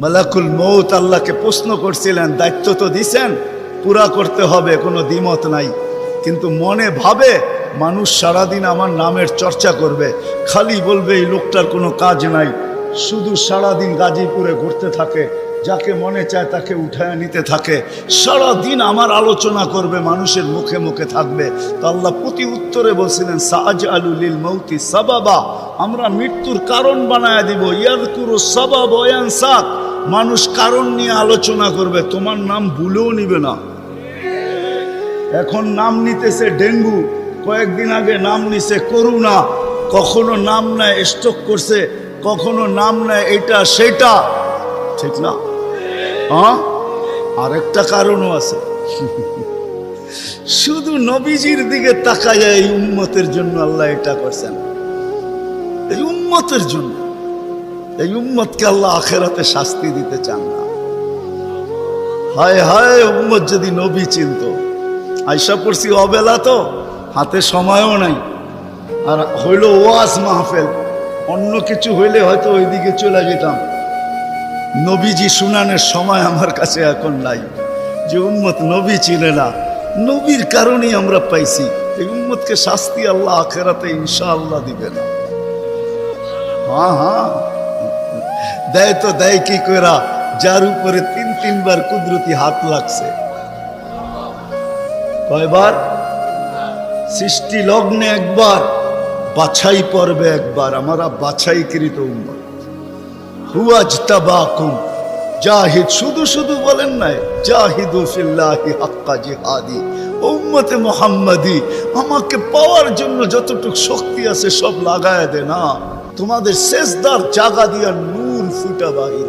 মালাকুল মউত আল্লাহকে প্রশ্ন করছিলেন, দায়িত্ব তো দিছেন, পুরা করতে হবে, কোনো দ্বিমত নাই। কিন্তু মনে ভাবে মানুষ সারাদিন আমার নামের চর্চা করবে, খালি বলবে এই লোকটার কোনো কাজ নাই, শুধু সারাদিন গাজীপুরে ঘুরতে থাকে, যাকে মনে চায় তাকে উঠায় নিতে থাকে, সারাদিন আমার আলোচনা করবে, মানুষের মুখে মুখে থাকবে। তো আল্লাহ প্রতি উত্তরে বলছিলেন, সাআজআলু লিল মাউতি সাবাবা, আমরা মৃত্যুর কারণ বানায় দিব। ইয়াযকুরু সাবাব ওয়া ইয়ানসাক, মানুষ কারণ নিয়ে আলোচনা করবে, তোমার নাম ভুলেও নিবে না। এখন নাম নিতেছে ডেঙ্গু, কয়েকদিন আগে নাম নিছে করোনা, কখনো নাম নেয় স্ট্রোক করছে, কখনো নাম নেয় এটা সেটা, ঠিক না? হ্যাঁ, আরেকটা কারণও আছে। শুধু নবীজির দিকে তাকায় এই উম্মতের জন্য আল্লাহ এটা করছেন, এই উম্মতের জন্য। এই উম্মতকে আল্লাহ আখেরাতে শাস্তি দিতে চান না। হায় হায়, উম্মত যদি নবী চিনত। আয়সা পড়ছি অবেলা, তো হাতে সময়ও নাই, আর হইল ওয়াজ মাহফিল, অন্য কিছু হইলে হয়তো ওইদিকে চলে যেতাম। নবীজি শুনানের সময় আমার কাছে এখন নাই। যে উম্মত নবী চিনে না, নবীর কারণেই আমরা পাইছি। এই উম্মতকে শাস্তি আল্লাহ আখেরাতে ইনশাআল্লাহ দিবে না। হ্যাঁ হ্যাঁ, দেয় তো দেয় কি কইরা, যার উপরে 3-3 বার কুদরতি হাত লাগছে। কয়বার? সৃষ্টি লগ্নে একবার, বাছাই পর্বে একবার। আমরা বাছাইকৃত উম্মত। হুয়াজতাবাকুম জাহিদ, শুধু শুধু বলেন নাই, জাহিদু ফিল্লাহি হাক্কা জিহাদি। উম্মতে মুহাম্মাদি, আমাকে পাওয়ার জন্য যতটুকু শক্তি আছে সব লাগায় দে না, তোমাদের সেজদার জায়গা দিয়া নূর ফুটা বাহির।